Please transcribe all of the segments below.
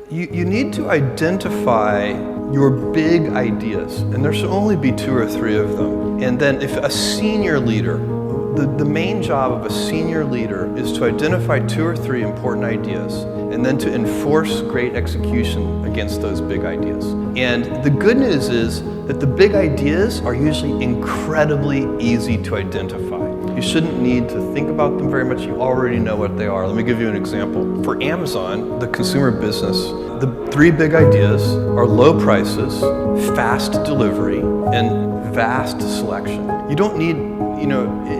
You need to identify your big ideas, and there should only be 2 or 3 of them. And then if a senior leader, the main job of a senior leader is to identify 2 or 3 important ideas and then to enforce great execution against those big ideas. And the good news is that the big ideas are usually incredibly easy to identify. You shouldn't need to think about them very much. You already know what they are. Let me give you an example. For Amazon, the consumer business, the 3 big ideas are low prices, fast delivery, and vast selection. You don't need,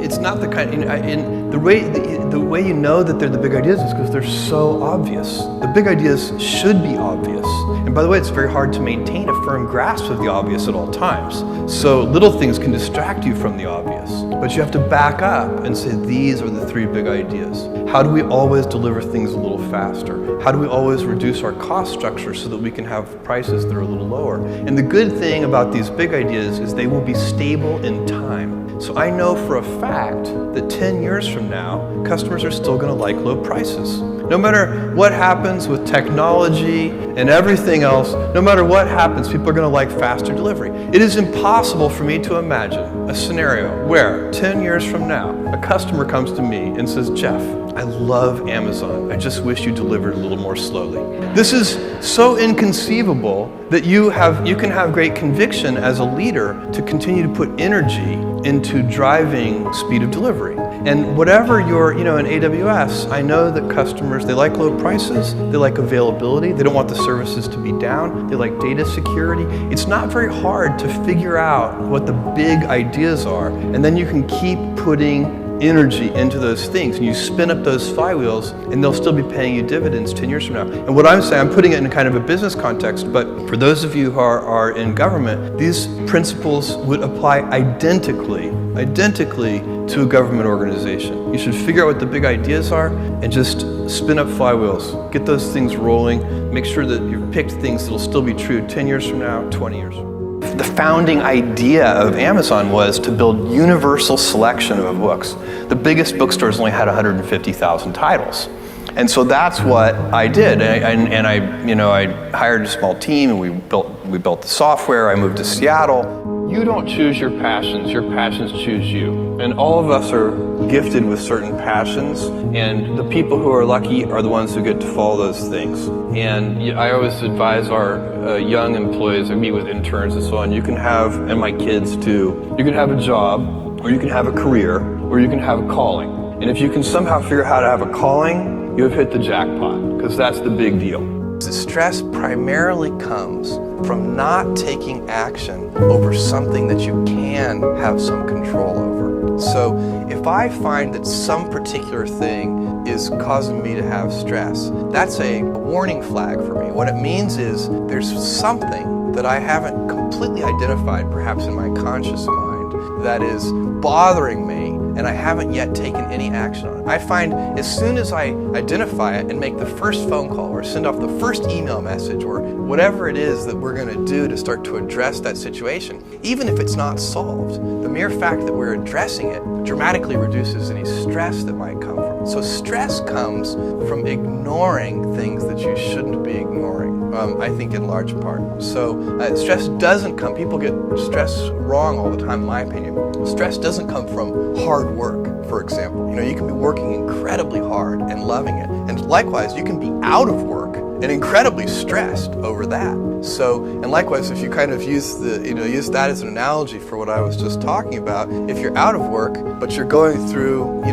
it's not the kind, the way you know that they're the big ideas is because they're so obvious. The big ideas should be obvious. And by the way, it's very hard to maintain a firm grasp of the obvious at all times. So little things can distract you from the obvious. But you have to back up and say, these are the 3 big ideas. How do we always deliver things a little faster? How do we always reduce our cost structure so that we can have prices that are a little lower? And the good thing about these big ideas is they will be stable in time. So I know for a fact that 10 years from now, customers are still going to like low prices. No matter what happens with technology and everything else, no matter what happens, people are going to like faster delivery. It is impossible for me to imagine a scenario where 10 years from now, a customer comes to me and says, Jeff, I love Amazon. I just wish you delivered a little more slowly. This is so inconceivable that you can have great conviction as a leader to continue to put energy into driving speed of delivery. And whatever you're, in AWS, I know that customers, they like low prices, they like availability, they don't want the services to be down, they like data security. It's not very hard to figure out what the big ideas are, and then you can keep putting energy into those things, and you spin up those flywheels, and they'll still be paying you dividends 10 years from now. And what I'm saying, I'm putting it in kind of a business context, but for those of you who are in government, these principles would apply identically to a government organization. You should figure out what the big ideas are and just spin up flywheels. Get those things rolling. Make sure that you've picked things that'll still be true 10 years from now, 20 years from now. The founding idea of Amazon was to build universal selection of books. The biggest bookstores only had 150,000 titles. And so that's what I did. And I hired a small team, and we built the software. I moved to Seattle. You don't choose your passions choose you. And all of us are gifted with certain passions, and the people who are lucky are the ones who get to follow those things. And I always advise our young employees, I meet with interns and so on, and my kids too, you can have a job, or you can have a career, or you can have a calling. And if you can somehow figure out how to have a calling, you have hit the jackpot, because that's the big deal. The stress primarily comes from not taking action over something that you can have some control over. So if I find that some particular thing is causing me to have stress, that's a warning flag for me. What it means is there's something that I haven't completely identified, perhaps in my conscious mind, that is bothering me, and I haven't yet taken any action on it. I find as soon as I identify it and make the first phone call or send off the first email message or whatever it is that we're going to do to start to address that situation, even if it's not solved, the mere fact that we're addressing it dramatically reduces any stress that might come from it. So stress comes from ignoring things that you shouldn't be ignoring, I think in large part. So stress doesn't come, people get stress wrong all the time in my opinion. Stress doesn't come from hard work, for example. You can be working incredibly hard and loving it. And likewise, you can be out of work and incredibly stressed over that. So, and likewise, if you kind of use that as an analogy for what I was just talking about, if you're out of work, but you're going through,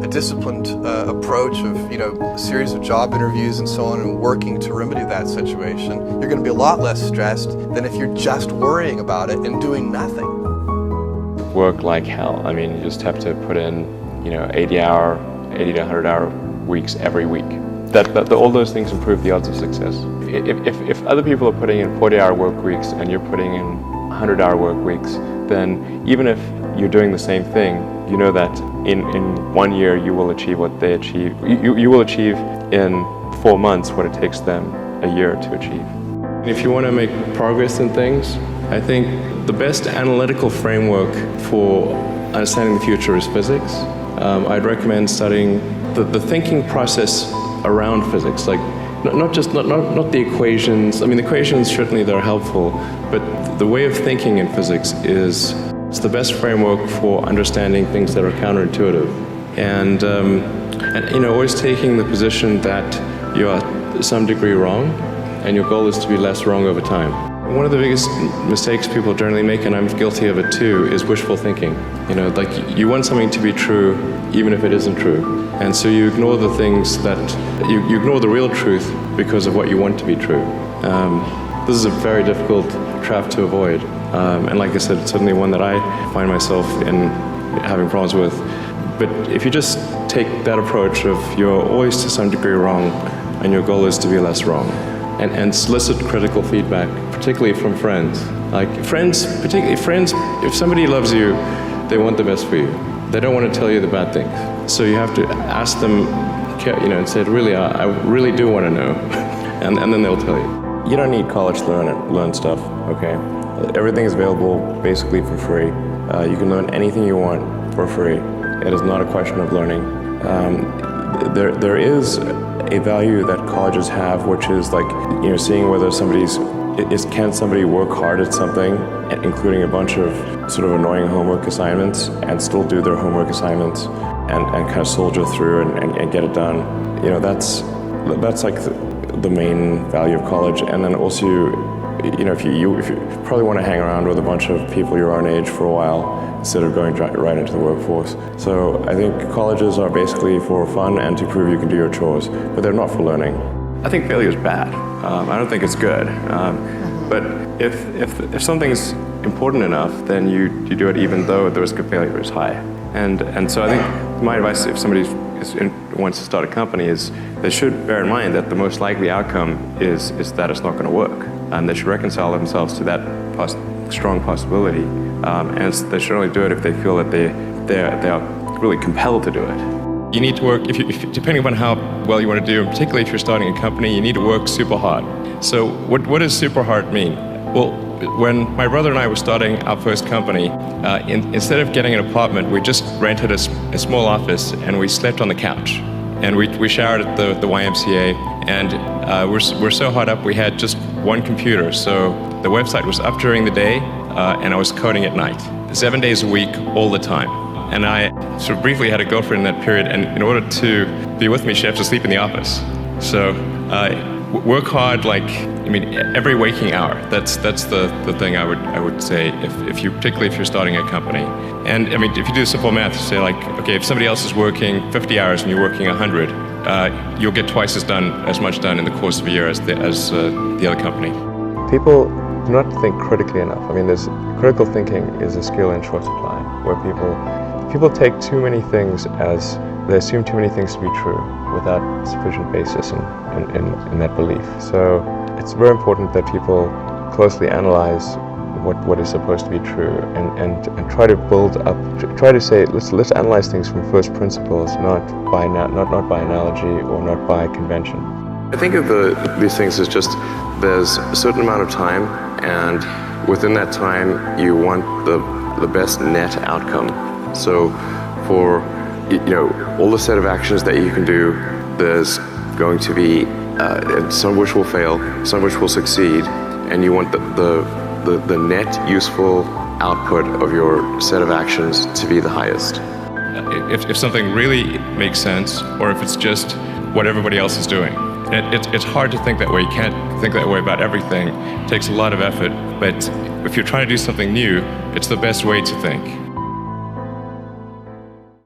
a disciplined approach of, a series of job interviews and so on and working to remedy that situation, you're going to be a lot less stressed than if you're just worrying about it and doing nothing. Work like hell. I mean, you just have to put in, 80 to 100 hour weeks every week. All those things improve the odds of success. If other people are putting in 40-hour work weeks and you're putting in 100-hour work weeks, then even if you're doing the same thing, you know that in 1 year you will achieve what they achieve. You will achieve in 4 months what it takes them a year to achieve. If you want to make progress in things, I think the best analytical framework for understanding the future is physics. I'd recommend studying the thinking process around physics. Like not the equations. I mean, the equations certainly they're helpful, but the way of thinking in physics is it's the best framework for understanding things that are counterintuitive, and always taking the position that you are to some degree wrong, and your goal is to be less wrong over time. One of the biggest mistakes people generally make, and I'm guilty of it too, is wishful thinking. Like you want something to be true even if it isn't true. And so you ignore the things that, you ignore the real truth because of what you want to be true. This is a very difficult trap to avoid. And like I said, it's certainly one that I find myself in having problems with. But if you just take that approach of you're always to some degree wrong and your goal is to be less wrong, and solicit critical feedback, particularly from friends. Like particularly friends, if somebody loves you, they want the best for you. They don't want to tell you the bad things. So you have to ask them, and say, really, I really do want to know. and then they'll tell you. You don't need college to learn stuff, okay? Everything is available basically for free. You can learn anything you want for free. It is not a question of learning. There is a value that colleges have, which is like, seeing whether can somebody work hard at something, including a bunch of sort of annoying homework assignments, and still do their homework assignments and kind of soldier through and get it done. That's like the main value of college. And then also, if you probably want to hang around with a bunch of people your own age for a while, instead of going right into the workforce. So I think colleges are basically for fun and to prove you can do your chores, but they're not for learning. I think failure is bad. I don't think it's good. But if something's important enough, then you do it even though the risk of failure is high. And so I think my advice, if somebody wants to start a company, is they should bear in mind that the most likely outcome is that it's not going to work. And they should reconcile themselves to that strong possibility. And they should only do it if they feel that they are really compelled to do it. You need to work, if depending upon how well you want to do, and particularly if you're starting a company, you need to work super hard. So what does super hard mean? Well, when my brother and I were starting our first company, instead of getting an apartment, we just rented a small office and we slept on the couch. And we showered at the YMCA, and we're so hot up we had just one computer. So the website was up during the day, and I was coding at night, 7 days a week, all the time. And I sort of briefly had a girlfriend in that period, and in order to be with me, she had to sleep in the office. So work hard, every waking hour. That's the thing I would say, particularly if you're starting a company. And if you do simple math, you say okay, if somebody else is working 50 hours and you're working 100, you'll get twice as much done in the course of a year as the other company. People do not think critically enough. Critical thinking is a skill in short supply, where people take too many things they assume too many things to be true without sufficient basis in that belief. So it's very important that people closely analyze what is supposed to be true and try to build up, try to say, let's analyze things from first principles, not by analogy or not by convention. I think of these things as just, there's a certain amount of time, and within that time you want the best net outcome. So for all the set of actions that you can do, there's going to be some which will fail, some which will succeed, and you want the net useful output of your set of actions to be the highest. If something really makes sense, or if it's just what everybody else is doing. It's hard to think that way. You can't think that way about everything. It takes a lot of effort, but if you're trying to do something new, it's the best way to think.